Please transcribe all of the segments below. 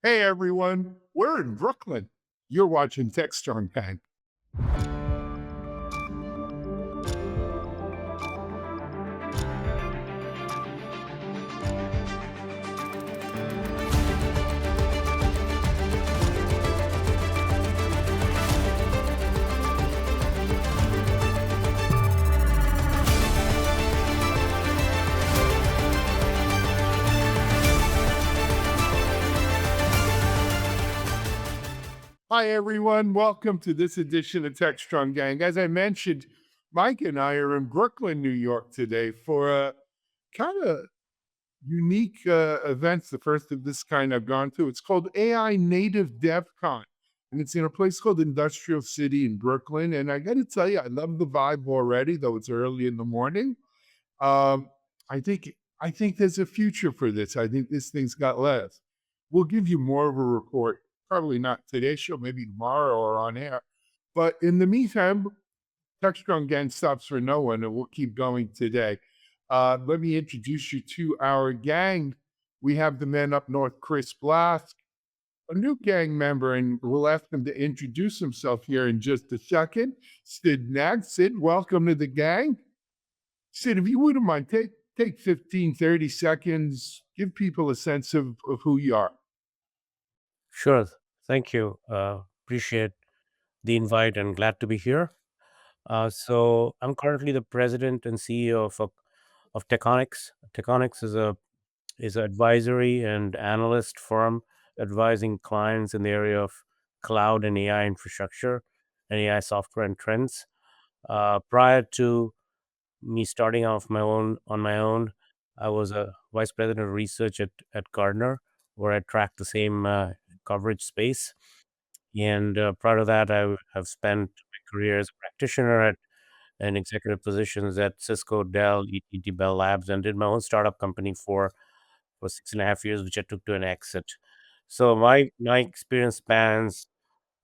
Hey everyone, we're in Brooklyn. You're watching Techstrong Tank. Hi everyone, welcome to this edition of Techstrong Gang. As I mentioned, Mike and I are in Brooklyn, New York today for a kind of unique event, the first of this kind I've gone to. It's called AI Native Dev Con, and it's in a place called Industrial City in Brooklyn. And I got to tell you, I love the vibe already, though it's early in the morning. Um, I think I think there's a future for this. I think this thing's got legs. We'll give you more of a report, probably not today's show, maybe tomorrow or on air. But in the meantime, Textron Gang stops for no one, and we'll keep going today. Let me introduce you to our gang. We have the man up north, Chris Blask, a new gang member, and we'll ask him to introduce himself here in just a second. Sid Nag. Sid, welcome to the gang. Sid, if you wouldn't mind, take 15, 30 seconds, give people a sense of who you are. Sure. Thank you. Appreciate the invite and glad to be here. So I'm currently the president and CEO of Teconics. Teconics is an advisory and analyst firm advising clients in the area of cloud and AI infrastructure and AI software and trends. Prior to me starting off my own, I was a vice president of research at Gardner, where I tracked the same coverage space. And prior to that, have spent my career as a practitioner and executive positions at Cisco, Dell, ETT, Bell Labs, and did my own startup company for 6.5 years, which I took to an exit. So my experience spans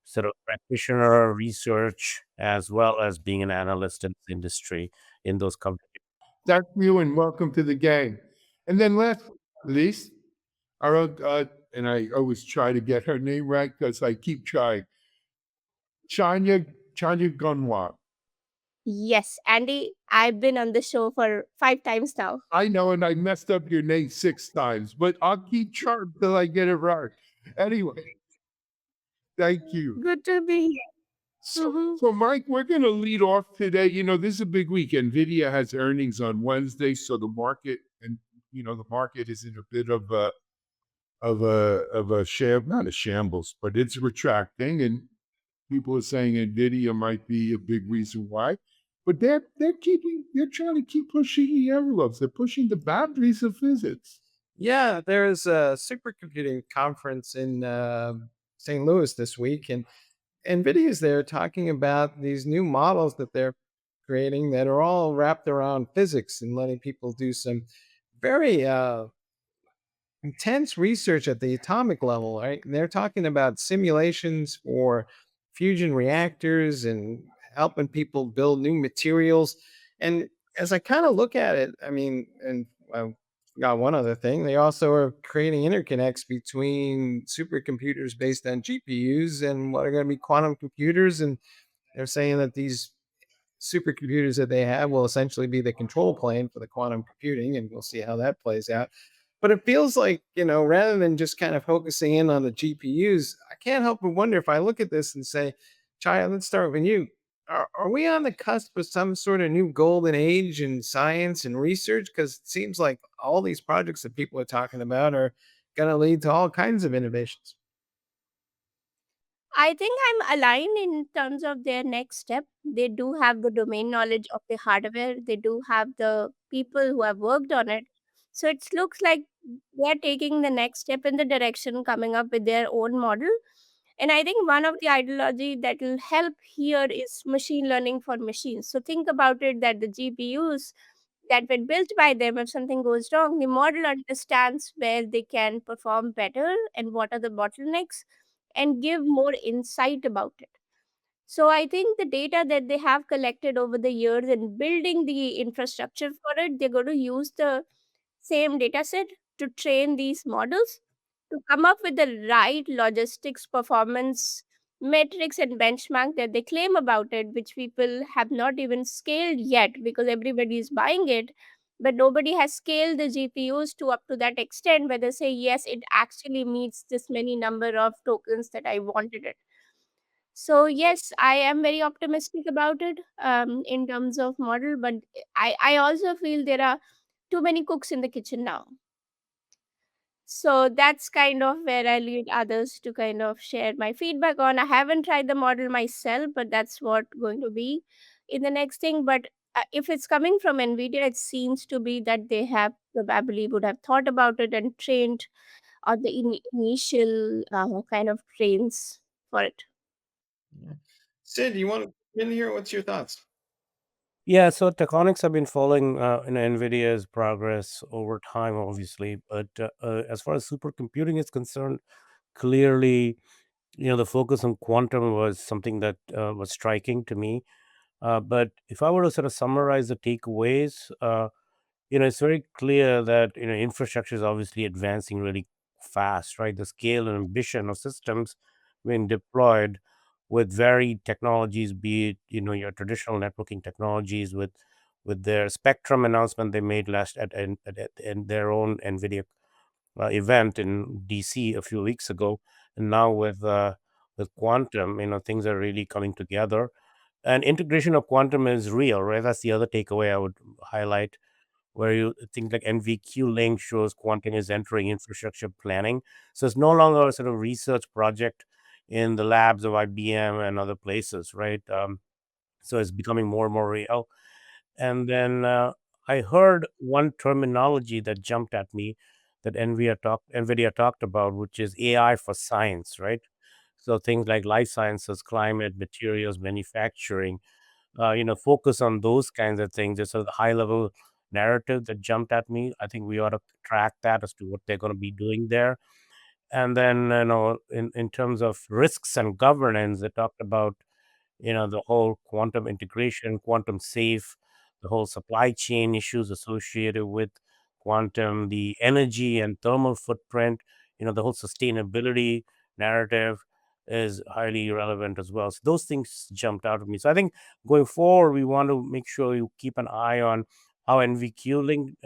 sort of practitioner research as well as being an analyst in this industry in those companies. That's you, and welcome to the gang. And then last but not least, our and I always try to get her name right because I keep trying. Chanya Gunawat. Yes, Andy, I've been on the show for 5 times now. I know, and I messed up your name 6 times, but I'll keep trying till I get it right. Anyway, thank you. Good to be here. So, so Mike, we're going to lead off today. You know, this is a big week. NVIDIA has earnings on Wednesday, so the market and the market is in a bit of a not a shambles, but it's retracting, and people are saying NVIDIA might be a big reason why. But they're trying to keep pushing the envelopes. They're pushing the boundaries of physics. Yeah, there's a supercomputing conference in St. Louis this week, and NVIDIA's there talking about these new models that they're creating that are all wrapped around physics and letting people do some very intense research at the atomic level, right? And they're talking about simulations for fusion reactors and helping people build new materials. And as I kind of look at it, I mean, and I got one other thing. They also are creating interconnects between supercomputers based on GPUs and what are going to be quantum computers. And they're saying that these supercomputers that they have will essentially be the control plane for the quantum computing, and we'll see how that plays out. But it feels like, rather than just kind of focusing in on the GPUs, I can't help but wonder if I look at this and say, Chaya, let's start with you. Are we on the cusp of some sort of new golden age in science and research? Because it seems like all these projects that people are talking about are going to lead to all kinds of innovations. I think I'm aligned in terms of their next step. They do have the domain knowledge of the hardware, they do have the people who have worked on it. So it looks like they're taking the next step in the direction, coming up with their own model. And I think one of the ideology that will help here is machine learning for machines. So think about it that the GPUs that were built by them, if something goes wrong, the model understands where they can perform better and what are the bottlenecks and give more insight about it. So I think the data that they have collected over the years and building the infrastructure for it, they're going to use the same data set to train these models. to come up with the right logistics performance metrics and benchmark that they claim about it, which people have not even scaled yet because everybody is buying it, but nobody has scaled the GPUs to up to that extent where they say, yes, it actually meets this many number of tokens that I wanted it. So yes, I am very optimistic about it in terms of model, but I also feel there are too many cooks in the kitchen now. So that's kind of where I lead others to kind of share my feedback on. I haven't tried the model myself, but that's what going to be in the next thing. But if it's coming from NVIDIA, it seems to be that they have probably would have thought about it and trained on the initial kind of trains for it. Yeah. Sid, you want to in here? What's your thoughts? Yeah, so Tectonics have been following NVIDIA's progress over time, obviously. But as far as supercomputing is concerned, clearly, the focus on quantum was something that was striking to me. But if I were to sort of summarize the takeaways, it's very clear that infrastructure is obviously advancing really fast, right? The scale and ambition of systems being deployed with varied technologies, be it your traditional networking technologies with their Spectrum announcement they made last at their own NVIDIA event in DC a few weeks ago, and now with quantum, things are really coming together. And integration of quantum is real, right? That's the other takeaway I would highlight, where you think like NVQ link shows quantum is entering infrastructure planning. So it's no longer a sort of research project in the labs of IBM and other places, right? So it's becoming more and more real. And then I heard one terminology that jumped at me that NVIDIA talked about, which is AI for science, right? So things like life sciences, climate, materials, manufacturing, focus on those kinds of things. Just a high level narrative that jumped at me. I think we ought to track that as to what they're going to be doing there. And then, in terms of risks and governance, they talked about the whole quantum integration, quantum safe, the whole supply chain issues associated with quantum, the energy and thermal footprint, the whole sustainability narrative is highly relevant as well. So those things jumped out at me. So I think going forward, we want to make sure you keep an eye on how NVQ Link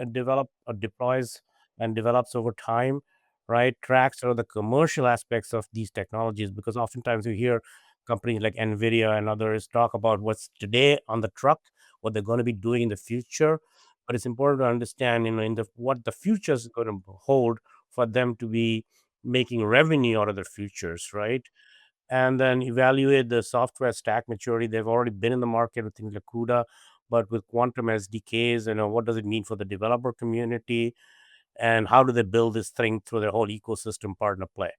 deploys and develops over time, right? Tracks sort of the commercial aspects of these technologies, because oftentimes you hear companies like NVIDIA and others talk about what's today on the truck, what they're going to be doing in the future. But it's important to understand, what the future is going to hold for them to be making revenue out of their futures, right? And then evaluate the software stack maturity. They've already been in the market with things like CUDA, but with quantum SDKs, what does it mean for the developer community, and how do they build this thing through their whole ecosystem partner play?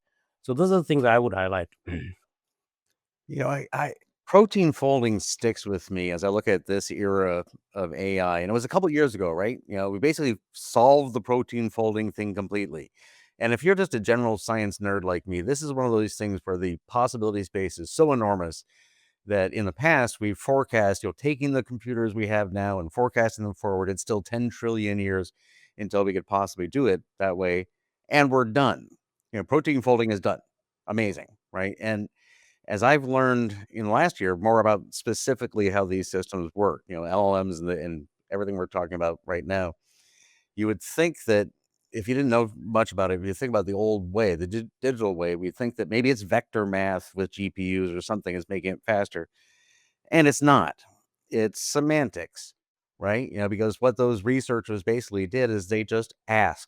So those are the things I would highlight. I protein folding sticks with me as I look at this era of AI, and it was a couple years ago, right? We basically solved the protein folding thing completely. And if you're just a general science nerd like me, this is one of those things where the possibility space is so enormous that in the past we've forecast, taking the computers we have now and forecasting them forward. It's still 10 trillion years until we could possibly do it that way, and we're done. Protein folding is done. Amazing, right? And as I've learned in the last year more about specifically how these systems work, LLMs and everything we're talking about right now, you would think that if you didn't know much about it, if you think about the old way, the digital way, we think that maybe it's vector math with GPUs or something is making it faster. And it's not. It's semantics, right? Because what those researchers basically did is they just asked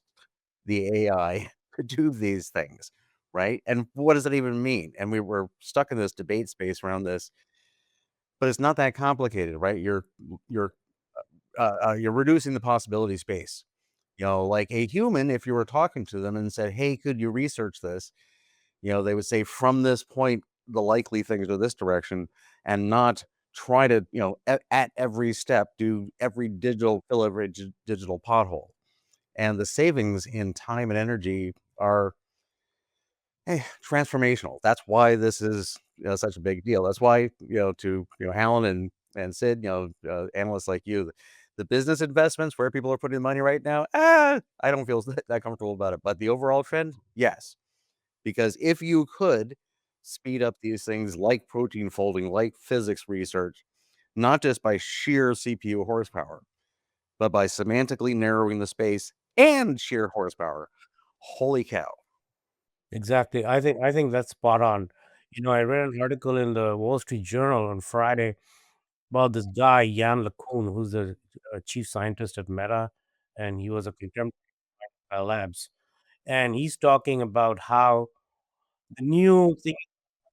the AI to do these things, right? And what does that even mean? And we were stuck in this debate space around this, but it's not that complicated, right? You're you're reducing the possibility space. Like a human, if you were talking to them and said, "Hey, could you research this?" They would say, "From this point, the likely things are this direction," and not try to, at every step, do every fill every digital pothole. And the savings in time and energy are transformational. That's why this is such a big deal. That's why to Alan and Sid, analysts like you, the business investments where people are putting money right now, I don't feel that comfortable about it. But the overall trend, yes. Because if you could speed up these things like protein folding, like physics research, not just by sheer CPU horsepower, but by semantically narrowing the space and sheer horsepower, holy cow. Exactly. I think that's spot on. I read an article in the Wall Street Journal on Friday about this guy Jan LeCun, who's the chief scientist at Meta, and he was a contemporary labs, and he's talking about how the new thing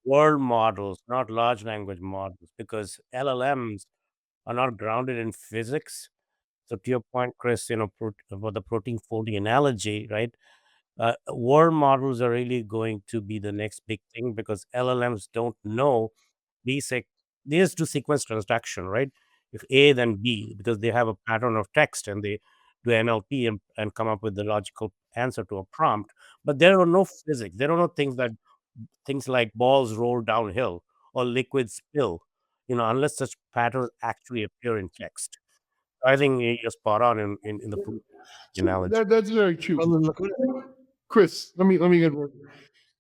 world models, not large language models, because LLMs are not grounded in physics. So to your point, Chris, about the protein folding analogy, right? World models are really going to be the next big thing because LLMs don't know basic. They just do sequence transaction, right? If A, then B, because they have a pattern of text and they do NLP and come up with the logical answer to a prompt. But there are no physics. They don't know things like balls roll downhill or liquids spill, unless such patterns actually appear in text. I think you're spot on in the So analogy. that's very true. Well, look, Chris, let me get one.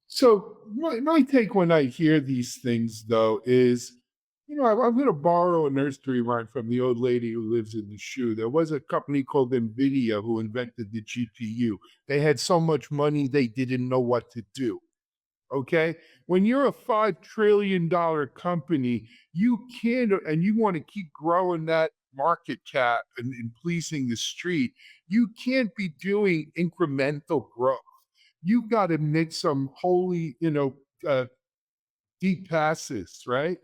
So my take when I hear these things though is, I'm going to borrow a nursery rhyme from the old lady who lives in the shoe. There was a company called NVIDIA who invented the GPU. They had so much money they didn't know what to do. Okay, when you're a $5 trillion company, you can't, and you want to keep growing that market cap and pleasing the street. You can't be doing incremental growth. You've got to make some holy, deep passes, right?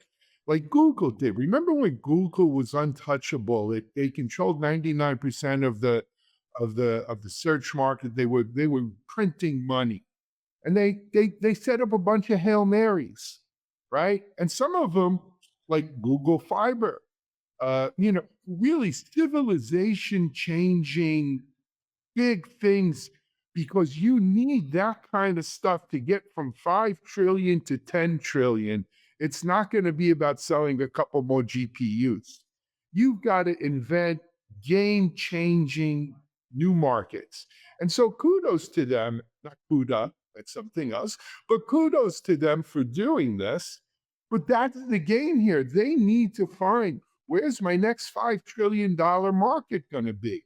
Like Google did. Remember when Google was untouchable? They controlled 99% of the search market. They were printing money, and they set up a bunch of Hail Marys, right? And some of them, like Google Fiber, really civilization changing big things, because you need that kind of stuff to get from 5 trillion to 10 trillion. It's not going to be about selling a couple more GPUs. You've got to invent game changing new markets. And so kudos to them, not kuda, that's something else, but kudos to them for doing this. But that's the game here. They need to find, where's my next $5 trillion market going to be?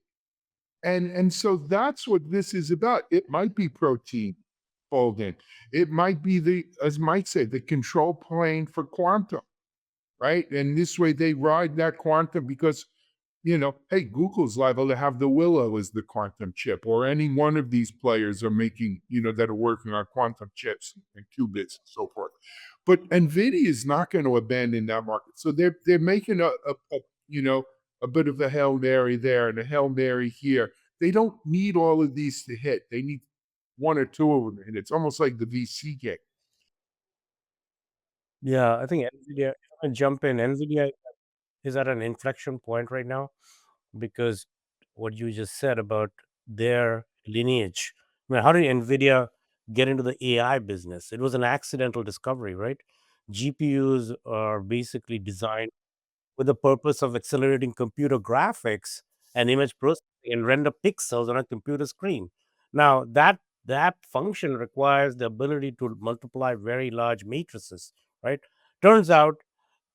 And so that's what this is about. It might be protein folding. It might be the, as Mike said, the control plane for quantum, right? And this way they ride that quantum because, hey, Google's liable to have the Willow as the quantum chip, or any one of these players are making, that are working on quantum chips and qubits and so forth. But NVIDIA is not going to abandon that market. So they're making a bit of a Hail Mary there and a Hail Mary here. They don't need all of these to hit. They need one or two of them to hit. It's almost like the VC game. Yeah, I think NVIDIA, if I can jump in, NVIDIA is at an inflection point right now because what you just said about their lineage. I mean, how did NVIDIA get into the AI business? It was an accidental discovery, right? GPUs are basically designed with the purpose of accelerating computer graphics and image processing and render pixels on a computer screen. Now, that function requires the ability to multiply very large matrices, right? Turns out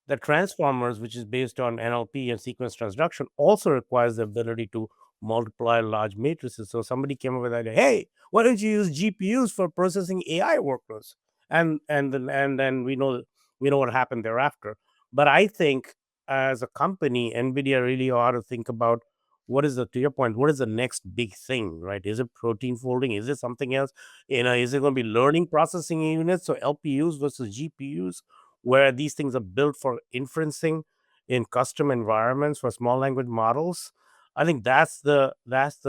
the transformers, which is based on NLP and sequence transduction, also requires the ability to multiply large matrices. So somebody came up with the idea, hey, why don't you use GPUs for processing AI workloads? And then we know what happened thereafter. But I think as a company, NVIDIA really ought to think about what is the, to your point, what is the next big thing, right? Is it protein folding? Is it something else? Is it going to be learning processing units, so LPUs versus GPUs, where these things are built for inferencing in custom environments for small language models? I think that's the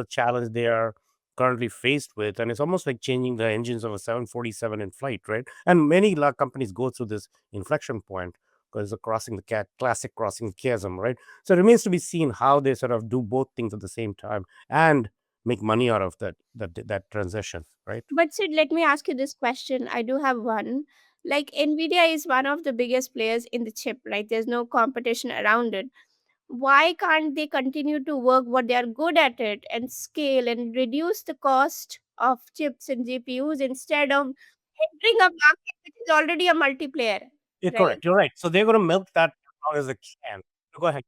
challenge they are currently faced with, and it's almost like changing the engines of a 747 in flight, right? And many companies go through this inflection point because of crossing the classic crossing the chasm, right? So it remains to be seen how they sort of do both things at the same time and make money out of that transition, right? But Sid, let me ask you this question. I do have one. Like Nvidia is one of the biggest players in the chip, right? There's no competition around it. Why can't they continue to work what they are good at it and scale and reduce the cost of chips and GPUs instead of entering a market which is already a multiplayer, Yeah, right? correct. You're right. So they're going to milk that as long as they can. Go ahead.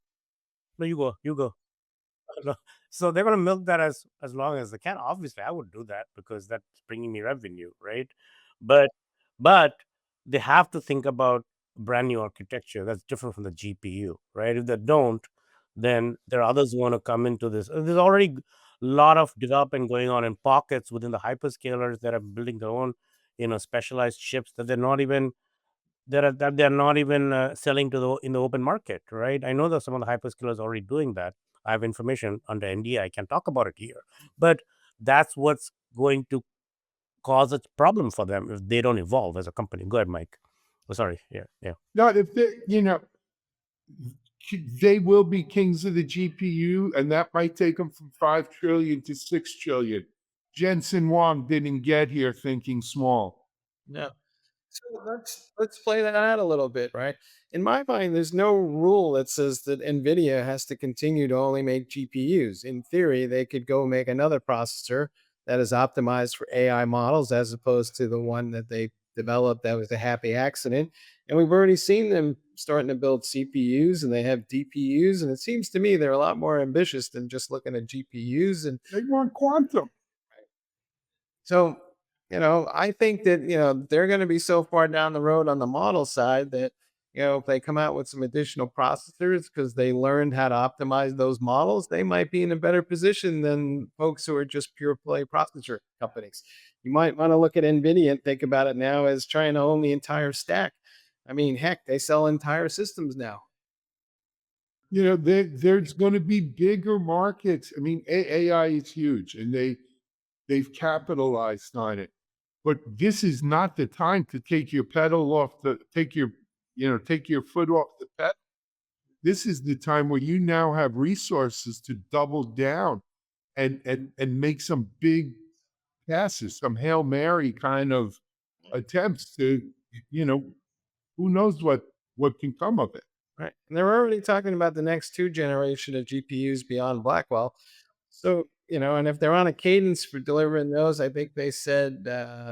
No, you go. You go. No. So they're going to milk that as long as they can. Obviously, I would do that because that's bringing me revenue, right? But but they have to think about brand new architecture that's different from the GPU, right? If they don't, then there are others who want to come into this. There's already a lot of development going on in pockets within the hyperscalers that are building their own, specialized chips that they're not even selling to the in the open market, right? I know that some of the hyperscalers are already doing that. I have information under NDA. I can talk about it here, but that's what's going to cause a problem for them if they don't evolve as a company. Go ahead, Mike. Oh, sorry. Yeah. Not if they, they will be kings of the GPU, and that might take them from 5 trillion to 6 trillion. Jensen Huang didn't get here thinking small. No. So let's play that out a little bit, right? In my mind, there's no rule that says that NVIDIA has to continue to only make GPUs. In theory, they could go make another processor that is optimized for AI models as opposed to the one that they developed that was a happy accident. And we've already seen them starting to build CPUs and they have DPUs. And it seems to me they're a lot more ambitious than just looking at GPUs. And They want quantum. so, I think that, they're going to be so far down the road on the model side that, if they come out with some additional processors because they learned how to optimize those models, they might be in a better position than folks who are just pure play processor companies. You might want to look at NVIDIA and think about it now as trying to own the entire stack. I mean, heck, they sell entire systems now. There's going to be bigger markets. I mean, AI is huge, and they've capitalized on it. But this is not the time to take your foot off the pedal. This is the time where you now have resources to double down and make some big passes, some Hail Mary kind of attempts to, who knows what can come of it. Right. And they're already talking about the next 2 generation of GPUs beyond Blackwell. So, and if they're on a cadence for delivering those, I think they said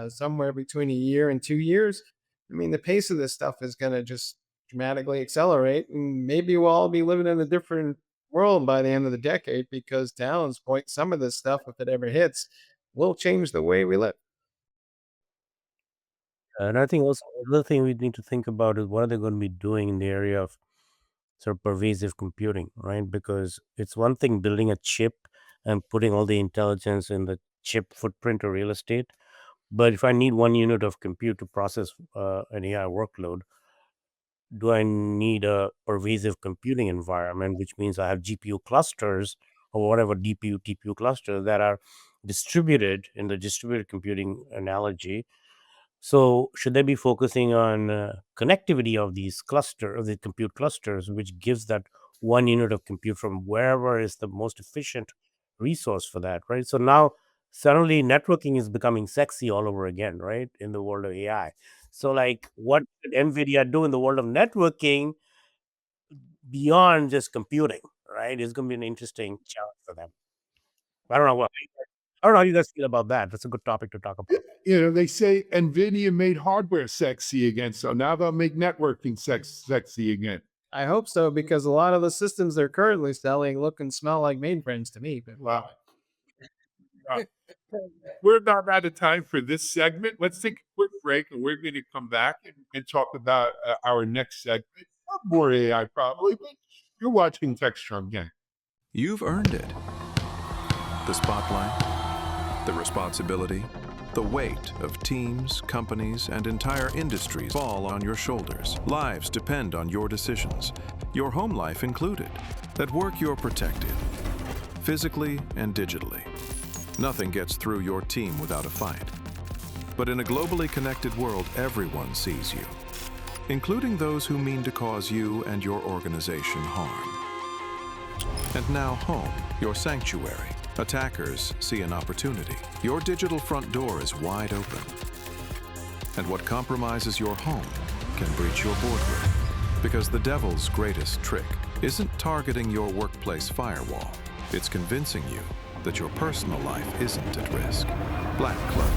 somewhere between a year and 2 years. I mean, the pace of this stuff is going to just dramatically accelerate. And maybe we'll all be living in a different world by the end of the decade because, to Alan's point, some of this stuff, if it ever hits, will change the way we live. And I think also another thing we need to think about is what are they going to be doing in the area of sort of pervasive computing, right? Because it's one thing building a chip and putting all the intelligence in the chip footprint or real estate. But if I need 1 unit of compute to process an AI workload, do I need a pervasive computing environment, which means I have GPU clusters or whatever DPU, TPU clusters that are distributed in the distributed computing analogy? So should they be focusing on connectivity of the compute clusters, which gives that 1 unit of compute from wherever is the most efficient resource for that, right? So now suddenly networking is becoming sexy all over again, right? In the world of AI. So like what should NVIDIA do in the world of networking beyond just computing, right? It's going to be an interesting challenge for them. I don't know how you guys feel about that. That's a good topic to talk about. They say NVIDIA made hardware sexy again, so now they'll make networking sexy again. I hope so, because a lot of the systems they're currently selling look and smell like mainframes to me. But Wow. We're about out of time for this segment. Let's take a quick break, and we're going to come back and talk about our next segment. Not more AI, probably, but you're watching Techstrong Gang. You've earned it. The spotlight, the responsibility, the weight of teams, companies, and entire industries fall on your shoulders. Lives depend on your decisions, your home life included. At work, you're protected, physically and digitally. Nothing gets through your team without a fight. But in a globally connected world, everyone sees you, including those who mean to cause you and your organization harm. And now home, your sanctuary. Attackers see an opportunity. Your digital front door is wide open. And what compromises your home can breach your boardroom. Because the devil's greatest trick isn't targeting your workplace firewall. It's convincing you that your personal life isn't at risk. Black Cloak.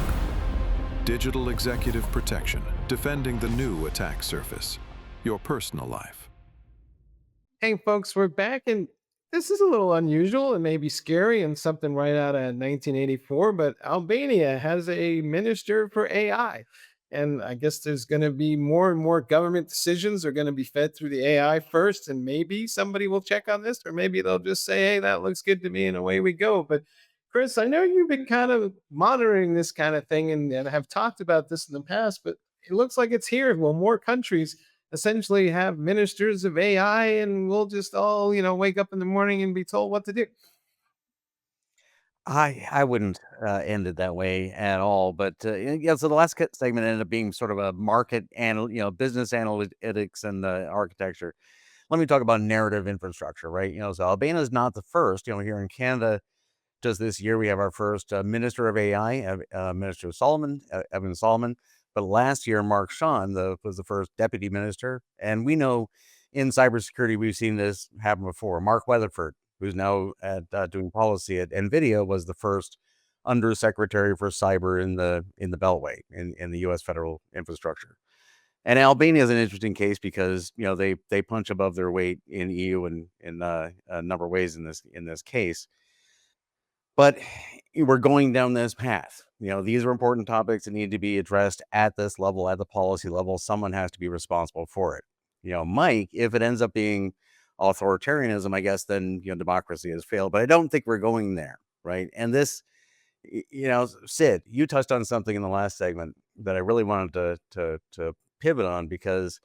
Digital executive protection, defending the new attack surface, your personal life. Hey, folks, we're back, and this is a little unusual and maybe scary and something right out of 1984. But Albania has a minister for AI. And I guess there's going to be more and more government decisions are going to be fed through the AI first. And maybe somebody will check on this, or maybe they'll just say, hey, that looks good to me, and away we go. But Chris, I know you've been kind of monitoring this kind of thing and have talked about this in the past, but it looks like it's here. Well, more countries essentially have ministers of AI, and we'll just all, wake up in the morning and be told what to do. I wouldn't end it that way at all. But yeah, so the last segment ended up being sort of a market and business analytics and architecture. Let me talk about narrative infrastructure, right? So Albania is not the first. Here in Canada, just this year we have our first minister of AI, Minister Solomon, Evan Solomon. But last year, Mark Sean was the first deputy minister, and we know in cybersecurity we've seen this happen before. Mark Weatherford, who's now at doing policy at NVIDIA, was the first undersecretary for cyber in the Beltway in the U.S. federal infrastructure. And Albania is an interesting case because they punch above their weight in EU and in a number of ways in this case. But we're going down this path. These are important topics that need to be addressed at this level, at the policy level. Someone has to be responsible for it. Mike, if it ends up being authoritarianism, I guess then democracy has failed. But I don't think we're going there, right? And this, Sid, you touched on something in the last segment that I really wanted to pivot on, because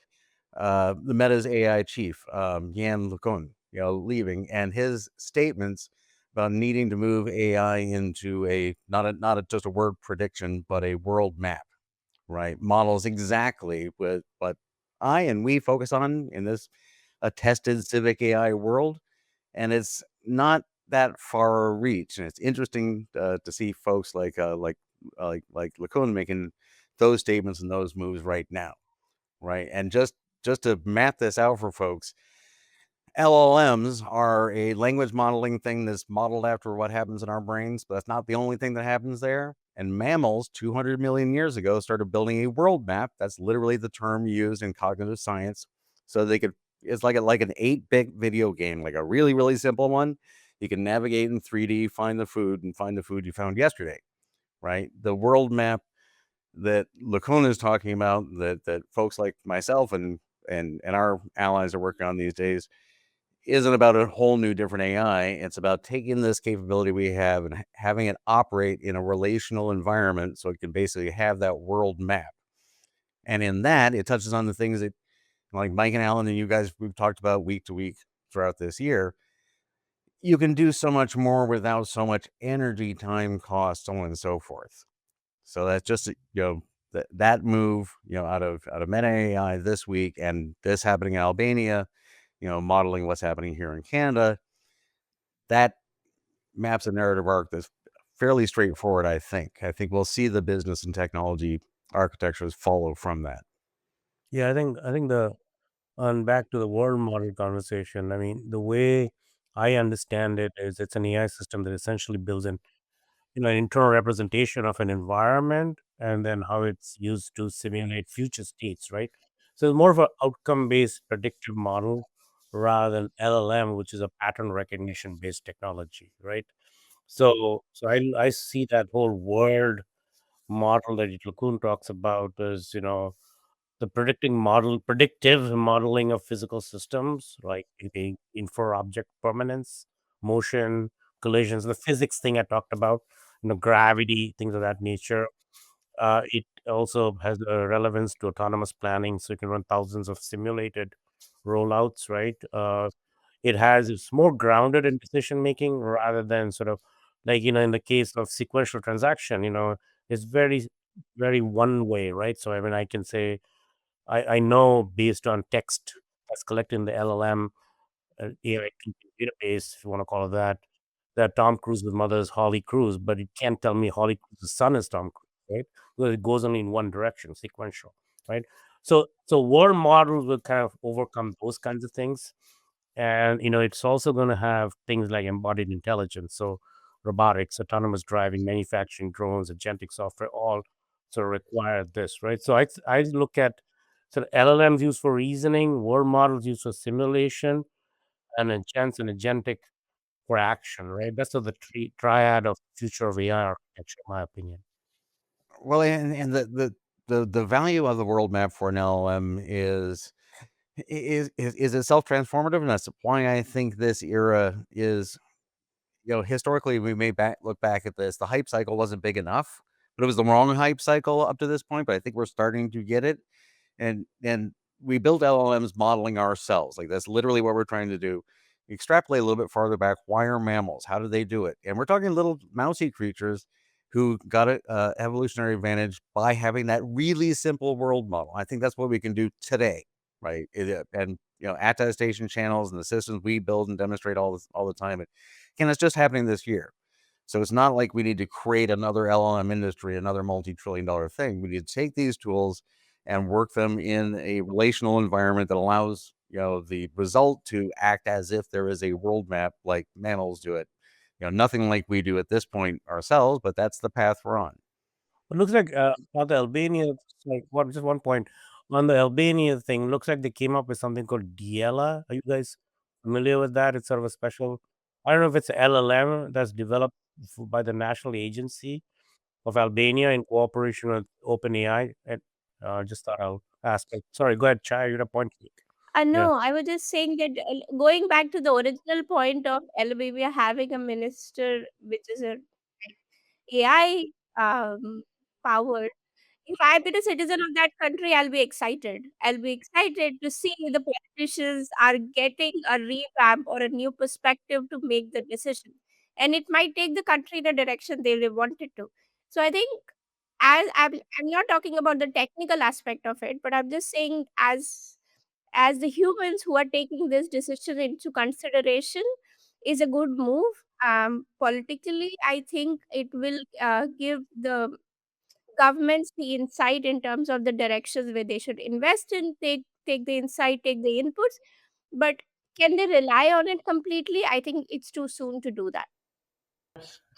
the Meta's AI chief, Jan LeCun, leaving, and his statements about needing to move AI into just a word prediction, but a world map, right? Models exactly what I and we focus on in this attested civic AI world, and it's not that far reach. And it's interesting to see folks like LeCun making those statements and those moves right now, right? And just to map this out for folks, LLMs are a language modeling thing that's modeled after what happens in our brains, but that's not the only thing that happens there. And mammals 200 million years ago started building a world map. That's literally the term used in cognitive science. So they could, it's like an 8-bit video game, like a really, really simple one. You can navigate in 3D, find the food you found yesterday, right? The world map that LeCun is talking about, that folks like myself and our allies are working on these days, isn't about a whole new different AI. It's about taking this capability we have and having it operate in a relational environment so it can basically have that world map. And in that, it touches on the things that, like Mike and Alan and you guys, we've talked about week to week throughout this year. You can do so much more without so much energy, time, cost, so on and so forth. So that's just, that move, out of Meta AI this week, and this happening in Albania, modeling what's happening here in Canada, that maps a narrative arc that's fairly straightforward, I think. I think we'll see the business and technology architectures follow from that. Yeah, I think on back to the world model conversation. I mean, the way I understand it is it's an AI system that essentially builds an internal representation of an environment, and then how it's used to simulate future states, right? So it's more of an outcome-based predictive model rather than LLM, which is a pattern recognition-based technology, right? So I see that whole world model that Itlukun talks about as the predictive modeling of physical systems, like the infer object permanence, motion, collisions, the physics thing I talked about, gravity, things of that nature. It also has a relevance to autonomous planning, so you can run thousands of simulated rollouts, right? It's more grounded in decision making rather than sort of like in the case of sequential transaction, it's very very one way, right? So I mean, I can say I know based on text that's collected in the LLM, AI database, if you want to call it that Tom Cruise's mother is Holly Cruz, but it can't tell me Holly Cruz's son is Tom Cruise, right? Because it goes only in one direction, sequential, right? So world models will kind of overcome those kinds of things, and it's also going to have things like embodied intelligence, so robotics, autonomous driving, manufacturing, drones, agentic software, all sort of require this, right? So I look at sort of LLMs used for reasoning, world models used for simulation, and agents and agentic for action, right? That's sort of the triad of future of AI architecture, in my opinion. Well, and the value of the world map for an LLM is it self-transformative, and that's why I think this era is, historically we may look back at this. The hype cycle wasn't big enough, but it was the wrong hype cycle up to this point. But I think we're starting to get it, and we build LLMs modeling ourselves. Like that's literally what we're trying to do. Extrapolate a little bit farther back. Why are mammals? How do they do it? And we're talking little mousy creatures who got an evolutionary advantage by having that really simple world model. I think that's what we can do today, right? And attestation channels and the systems we build and demonstrate all the time. And it's just happening this year. So it's not like we need to create another LLM industry, another multi-trillion-dollar thing. We need to take these tools and work them in a relational environment that allows the result to act as if there is a world map like mammals do it. Nothing like we do at this point ourselves, but that's the path we're on. It looks like on the Albania, just one point on the Albania thing. Looks like they came up with something called Diela. Are you guys familiar with that? It's sort of a special. I don't know if it's LLM that's developed by the National Agency of Albania in cooperation with OpenAI. And just thought I'll ask. Sorry, go ahead, Chai. You had a point. Yeah. No, I was just saying that going back to the original point of Albania having a minister which is a AI powered. If I be a citizen of that country, I'll be excited. I'll be excited to see the politicians are getting a revamp or a new perspective to make the decision. And it might take the country in a direction they really wanted to. So I think as I'm not talking about the technical aspect of it, but I'm just saying as the humans who are taking this decision into consideration is a good move. Politically, I think it will give the governments the insight in terms of the directions where they should invest in, take the insight, take the inputs. But can they rely on it completely? I think it's too soon to do that.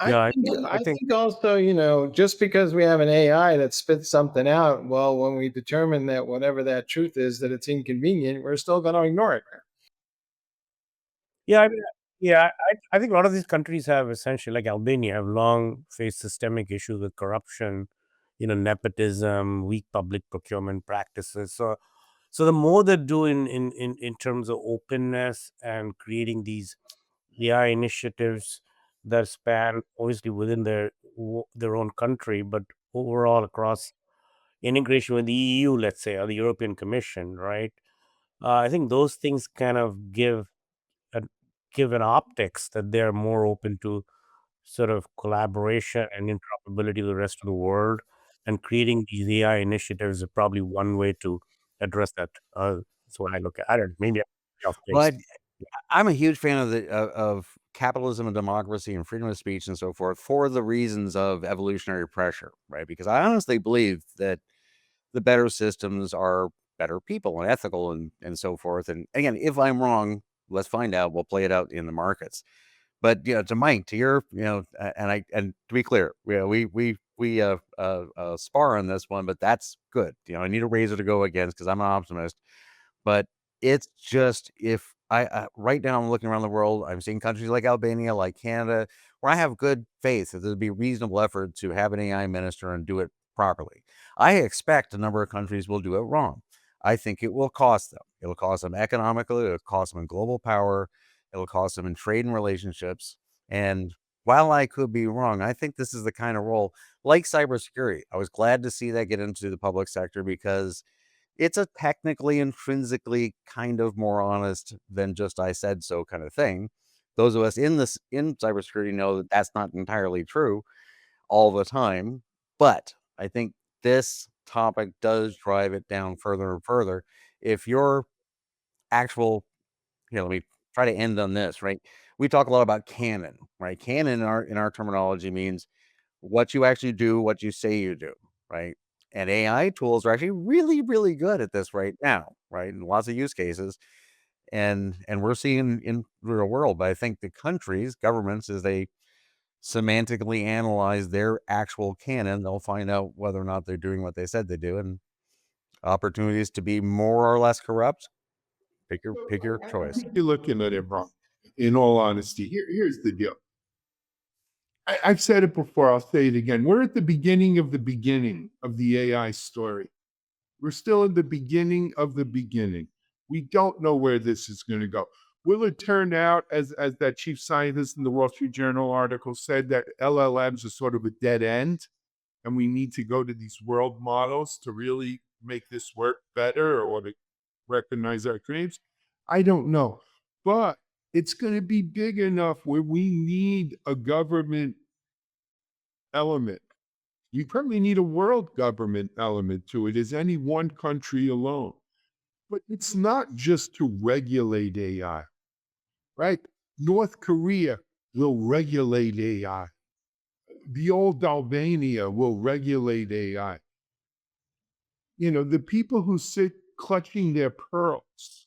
I Yeah, think I I think think also, just because we have an AI that spits something out, well, when we determine that whatever that truth is, that it's inconvenient, we're still going to ignore it. Yeah, I mean, yeah, I think a lot of these countries have essentially, like Albania, have long faced systemic issues with corruption, nepotism, weak public procurement practices. So the more they do in terms of openness and creating these AI initiatives that span obviously within their own country, but overall across integration with the EU, let's say, or the European Commission, right? I think those things kind of a, give an optics that they're more open to sort of collaboration and interoperability with the rest of the world, and creating these AI initiatives is probably one way to address that. That's what I look at. I don't know, maybe I'm off Well, base. I'm a huge fan of capitalism and democracy and freedom of speech and so forth for the reasons of evolutionary pressure, right? Because I honestly believe that the better systems are better people and ethical and so forth. And again, if I'm wrong, let's find out. We'll play it out in the markets. But to Mike, to your, and to be clear, we spar on this one, but that's good. I need a razor to go against because I'm an optimist. But it's just if right now I'm looking around the world, I'm seeing countries like Albania, like Canada, where I have good faith that there'd be reasonable effort to have an AI minister and do it properly. I expect a number of countries will do it wrong. I think it will cost them. It'll cost them economically. It'll cost them in global power. It'll cost them in trade and relationships. And while I could be wrong, I think this is the kind of role like cybersecurity. I was glad to see that get into the public sector because it's a technically, intrinsically kind of more honest than just I said so kind of thing. Those of us in cybersecurity know that that's not entirely true all the time, but I think this topic does drive it down further and further. If your actual, let me try to end on this, right? We talk a lot about canon, right? Canon in our terminology means what you actually do, what you say you do, right? And AI tools are actually really, really good at this right now, right? In lots of use cases. And we're seeing in the real world, but I think the countries, governments, as they semantically analyze their actual canon, they'll find out whether or not they're doing what they said they do, and opportunities to be more or less corrupt. Pick your I choice. think you're looking at it wrong. In all honesty, here's the deal. I've said it before. I'll say it again. We're at the beginning of the AI story. We're still in the beginning of the beginning. We don't know where this is going to go. Will it turn out, as that chief scientist in the Wall Street Journal article said, that LLMs are sort of a dead end, and we need to go to these world models to really make this work better or to recognize our dreams? I don't know, but it's going to be big enough where we need a government element. You probably need a world government element to it, as any one country alone. But it's not just to regulate AI, right? North Korea will regulate AI. The old Albania will regulate AI. You know, the people who sit clutching their pearls,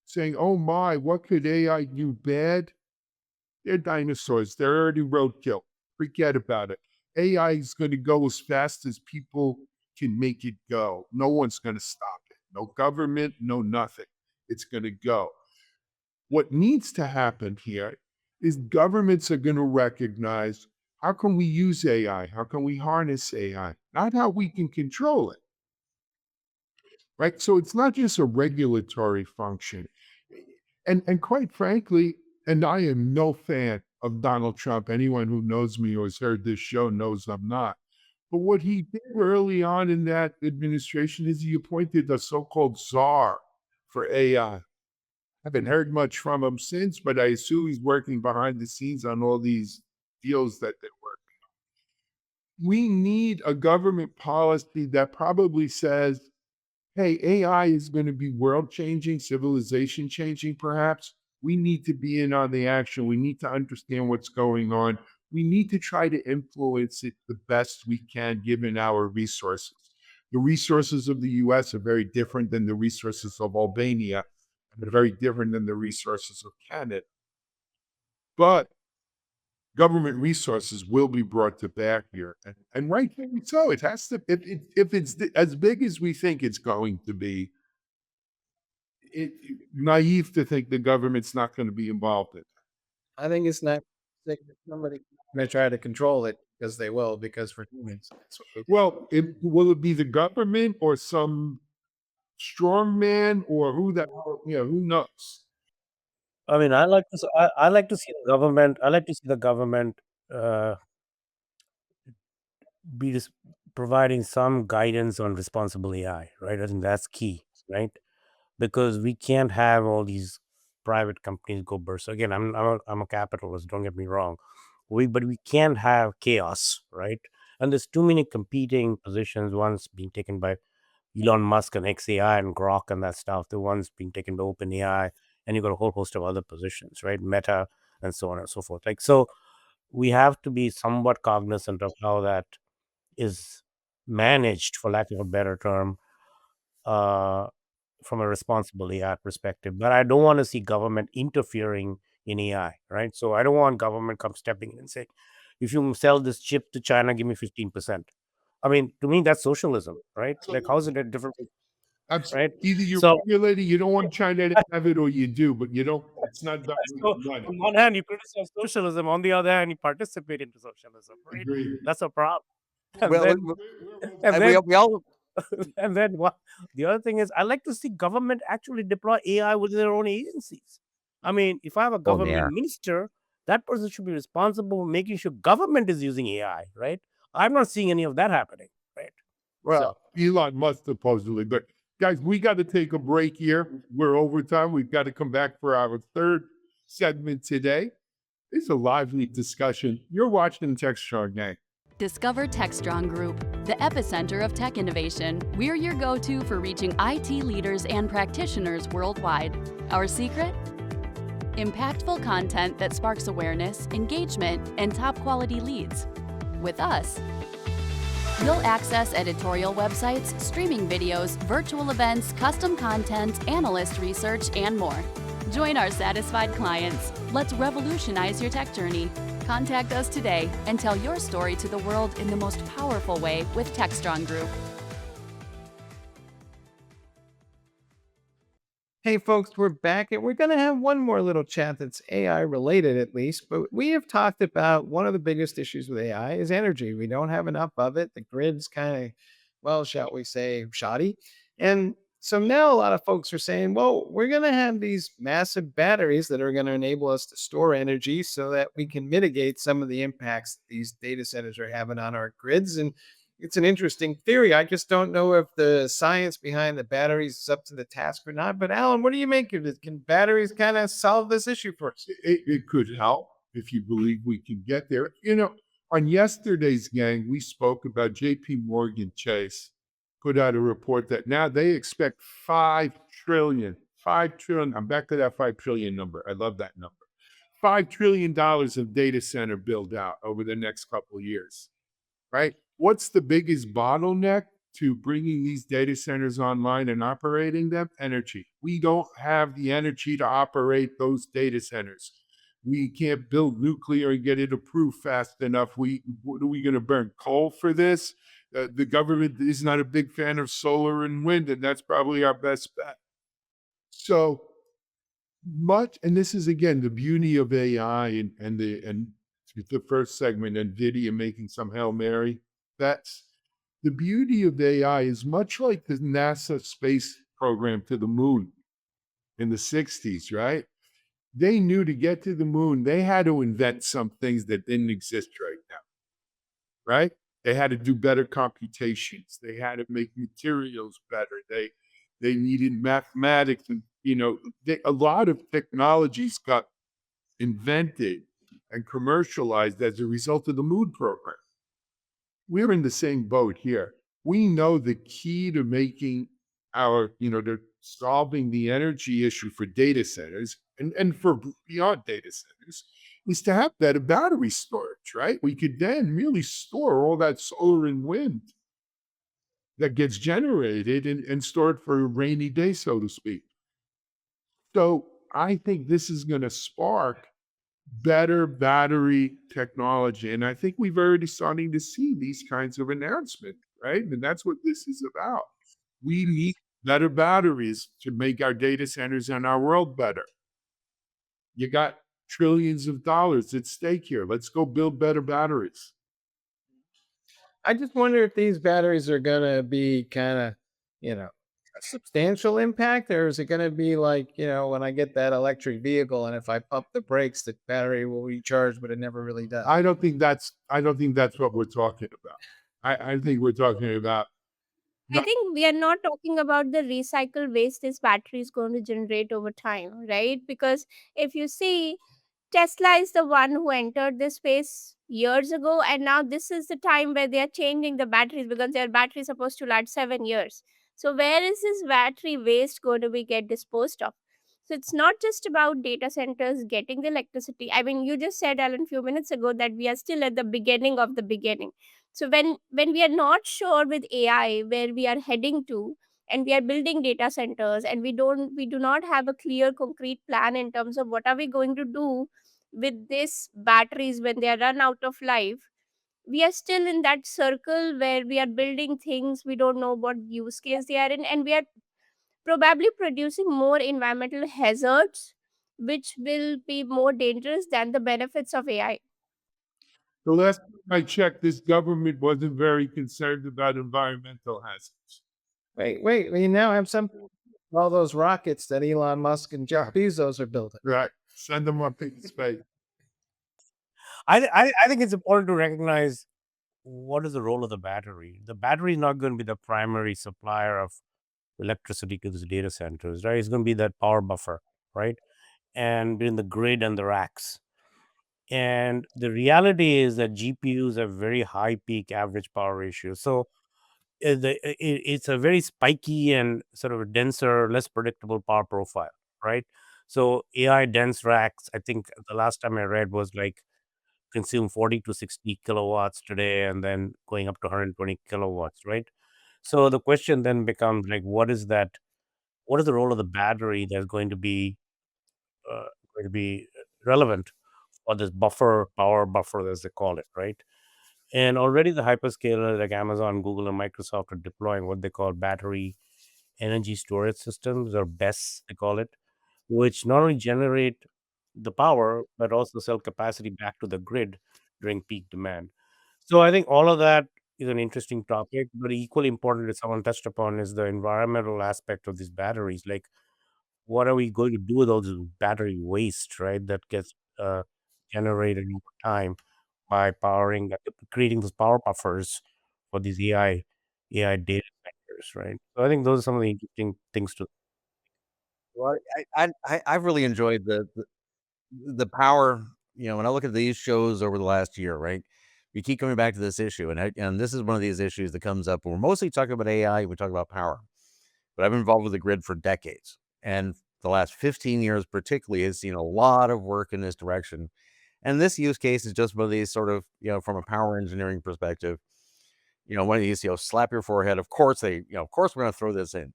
saying, oh my, what could AI do bad? They're dinosaurs. They're already roadkill. Forget about it. AI is going to go as fast as people can make it go. No one's going to stop it. No government, no nothing. It's going to go. What needs to happen here is governments are going to recognize, how can we use AI? How can we harness AI? Not how we can control it. Right? So it's not just a regulatory function. And quite frankly, and I am no fan of Donald Trump. Anyone who knows me or has heard this show knows I'm not. But what he did early on in that administration is he appointed a so-called czar for AI. Haven't heard much from him since, but I assume he's working behind the scenes on all these deals that they're working on. We need a government policy that probably says, hey, AI is going to be world changing, civilization changing, perhaps. We need to be in on the action. We need to understand what's going on. We need to try to influence it the best we can, given our resources. The resources of the US are very different than the resources of Albania, and they're very different than the resources of Canada. But government resources will be brought to bear here, and rightfully so. It has to. If it's as big as we think it's going to be, naive to think the government's not going to be involved in it. I think it's not that somebody going to try to control it, because they will, because we're humans. That's what they do. Well, will it be the government or some strong man or who that? Who knows? I mean, I like to. I like to see the government. I like to see the government be providing some guidance on responsible AI. Right. I think that's key. Right. Because we can't have all these private companies go burst. Again, I'm a capitalist. Don't get me wrong. But we can't have chaos, right? And there's too many competing positions. One's being taken by Elon Musk and XAI and Grok and that stuff. The one's being taken by OpenAI, and you've got a whole host of other positions, right? Meta and so on and so forth. Like, so we have to be somewhat cognizant of how that is managed, for lack of a better term, from a responsible AI perspective. But I don't want to see government interfering in AI, right? So I don't want government come stepping in and say, if you sell this chip to China, give me 15%. I mean, to me, that's socialism, right? Like, how is it a different, right? Either you're So, regulating, you don't want China to have it, or you do, but you don't. It's not done so with money. on one hand, you criticize socialism. On the other hand, you participate into socialism, right? Agreed. That's a problem. And Well, then, and and then we all and then what? The other thing is, I like to see government actually deploy AI within their own agencies. I mean, if I have a government minister, that person should be responsible for making sure government is using AI, right? I'm not seeing any of that happening, right? Well, Elon Musk supposedly, but guys, we got to take a break here. We're over time. We've got to come back for our third segment today. It's a lively discussion. You're watching TechStrong Gang. Discover TechStrong Group, the epicenter of tech innovation. We're your go-to for reaching IT leaders and practitioners worldwide. Our secret? Impactful content that sparks awareness, engagement, and top-quality leads. With us, you'll access editorial websites, streaming videos, virtual events, custom content, analyst research, and more. Join our satisfied clients. Let's revolutionize your tech journey. Contact us today and tell your story to the world in the most powerful way with TechStrong Group. Hey, folks, we're back and we're going to have one more little chat that's AI related, at least. But we have talked about one of the biggest issues with AI is energy. We don't have enough of it. The grid's kind of, well, shall we say, shoddy. And so now a lot of folks are saying, well, we're going to have these massive batteries that are going to enable us to store energy so that we can mitigate some of the impacts these data centers are having on our grids. And it's an interesting theory. I just don't know if the science behind the batteries is up to the task or not. But Alan, what do you make of it? Can batteries kind of solve this issue for us? It could help if you believe we can get there. On yesterday's gang, we spoke about JP Morgan Chase put out a report that now they expect 5 trillion. I'm back to that 5 trillion number. I love that number. $5 trillion of data center build out over the next couple of years, right? What's the biggest bottleneck to bringing these data centers online and operating them? Energy. We don't have the energy to operate those data centers. We can't build nuclear and get it approved fast enough. What are we going to burn coal for this? The government is not a big fan of solar and wind, and that's probably our best bet. So much, and this is again the beauty of AI and the first segment, NVIDIA making some Hail Mary bets. The beauty of AI is much like the NASA space program to the moon in the 60s, right? They knew to get to the moon, they had to invent some things that didn't exist right now, right? They had to do better computations. They had to make materials better. They needed mathematics, and a lot of technologies got invented and commercialized as a result of the moon program. We're in the same boat here. We know the key to making to solving the energy issue for data centers and for beyond data centers is to have better battery storage, right? We could then really store all that solar and wind that gets generated and store it for a rainy day, so to speak. So I think this is going to spark better battery technology. And I think we've already starting to see these kinds of announcements, right? And that's what this is about. We need better batteries to make our data centers and our world better. You got trillions of dollars at stake here. Let's go build better batteries. I just wonder if these batteries are going to be kind of, a substantial impact, or is it going to be like, when I get that electric vehicle and if I pump the brakes, the battery will recharge, but it never really does. I don't think that's what we're talking about. I think we're talking about I think we are not talking about the recycle waste this battery is going to generate over time, right? Because if you see, Tesla is the one who entered this space years ago, and now this is the time where they are changing the batteries because their battery is supposed to last 7 years. So where is this battery waste going to be get disposed of? So it's not just about data centers getting the electricity. I mean, you just said, Alan, a few minutes ago that we are still at the beginning of the beginning. So when we are not sure with AI where we are heading to, and we are building data centers, and we do not have a clear concrete plan in terms of what are we going to do with these batteries when they are run out of life, we are still in that circle where we are building things we don't know what use case they are in, and we are probably producing more environmental hazards which will be more dangerous than the benefits of AI. the last time I checked, this government wasn't very concerned about environmental hazards. Wait, we now have all those rockets that Elon Musk and Jeff Bezos are building. Right. Send them up into space. I think it's important to recognize what is the role of the battery. The battery is not going to be the primary supplier of electricity to these data centers, right? It's going to be that power buffer, right? And in the grid and the racks. And the reality is that GPUs have very high peak average power ratio. So it's a very spiky and sort of a denser, less predictable power profile, right? So AI dense racks, I think the last time I read was like consume 40 to 60 kilowatts today and then going up to 120 kilowatts, right? So the question then becomes like, what is the role of the battery that's going to be relevant or this power buffer, as they call it, right? And already the hyperscalers like Amazon, Google, and Microsoft are deploying what they call battery energy storage systems, or BESS, they call it, which not only generate the power but also sell capacity back to the grid during peak demand. So I think all of that is an interesting topic, but equally important, as someone touched upon, is the environmental aspect of these batteries. Like, what are we going to do with all this battery waste, right? That gets generated over time by creating those power buffers for these AI data centers, right? So I think those are some of the interesting things to. Well, I've really enjoyed the power. When I look at these shows over the last year, right? We keep coming back to this issue, and this is one of these issues that comes up. We're mostly talking about AI. We talk about power, but I've been involved with the grid for decades, and the last 15 years, particularly, has seen a lot of work in this direction. And this use case is just one of these sort of, from a power engineering perspective, one of these, slap your forehead. Of course of course we're going to throw this in.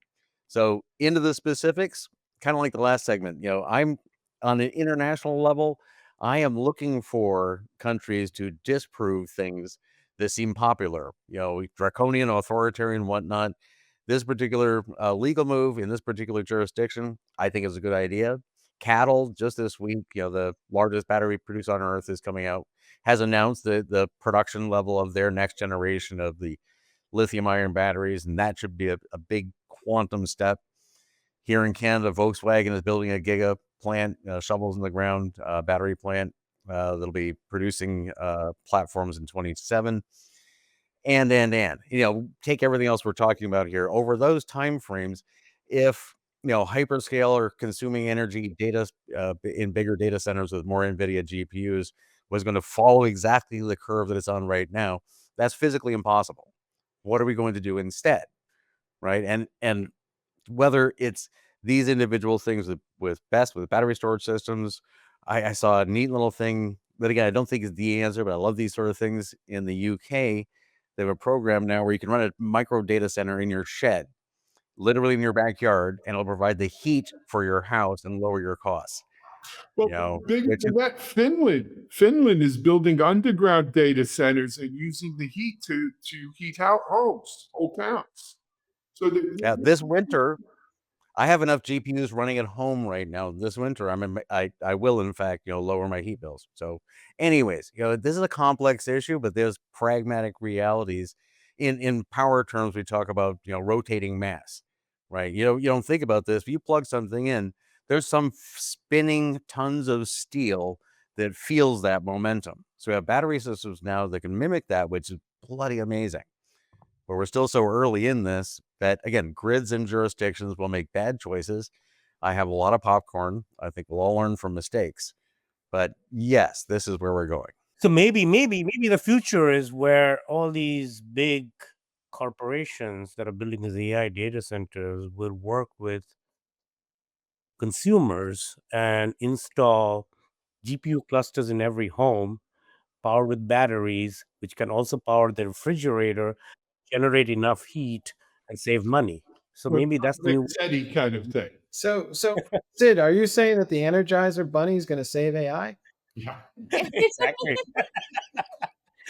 So into the specifics, kind of like the last segment, I'm on an international level. I am looking for countries to disprove things that seem popular, draconian, authoritarian, whatnot. This particular legal move in this particular jurisdiction, I think is a good idea. Cattle, just this week, the largest battery produced on Earth is coming out, has announced the production level of their next generation of the lithium ion batteries, and that should be a big quantum step. Here in Canada, Volkswagen is building a giga plant, shovels in the ground battery plant that'll be producing platforms in 27. And take everything else we're talking about here over those time frames. If hyperscale or consuming energy data in bigger data centers with more NVIDIA GPUs was going to follow exactly the curve that it's on right now, that's physically impossible. What are we going to do instead, right? And whether it's these individual things with battery storage systems, I saw a neat little thing that, again, I don't think is the answer, but I love these sort of things. In the UK, they have a program now where you can run a micro data center in your shed, literally in your backyard, and it'll provide the heat for your house and lower your costs. Well, bigger which than that, Finland is building underground data centers and using the heat to heat out homes, whole towns. So this winter, I have enough GPUs running at home right now. This winter, I will, in fact, lower my heat bills. So anyways, this is a complex issue, but there's pragmatic realities. In power terms, we talk about, rotating mass, right? You don't think about this. If you plug something in, there's some spinning tons of steel that feels that momentum. So we have battery systems now that can mimic that, which is bloody amazing. But we're still so early in this that, again, grids and jurisdictions will make bad choices. I have a lot of popcorn. I think we'll all learn from mistakes. But yes, this is where we're going. So maybe the future is where all these big corporations that are building these AI data centers will work with consumers and install GPU clusters in every home, powered with batteries, which can also power the refrigerator, generate enough heat, and save money. So maybe that's the new. Teddy kind of thing. So Sid, are you saying that the Energizer Bunny is going to save AI? Yeah. Exactly.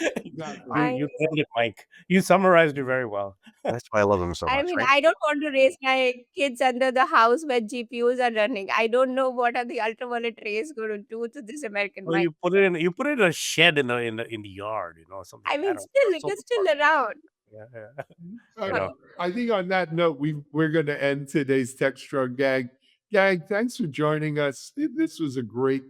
Exactly. You nailed it, Mike. You summarized it very well. That's why I love them so I much, mean, right? I don't want to raise my kids under the house where GPUs are running. I don't know what are the ultraviolet rays going to do to this American Well, mind. you put it in a shed in the yard, something. I mean, don't still, know. it is still around. Yeah. I, know. I think on that note, we're going to end today's Tech Strong Gang. Gang, thanks for joining us. This was a great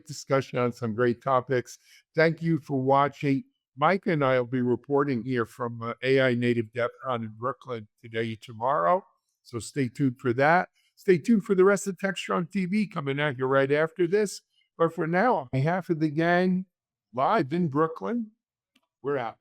discussion on some great topics. Thank you for watching. Mike and I will be reporting here from AI Native DevCon in Brooklyn today and tomorrow. So stay tuned for that. Stay tuned for the rest of Tech Strong TV coming out here right after this. But for now, on behalf of the gang, live in Brooklyn, we're out.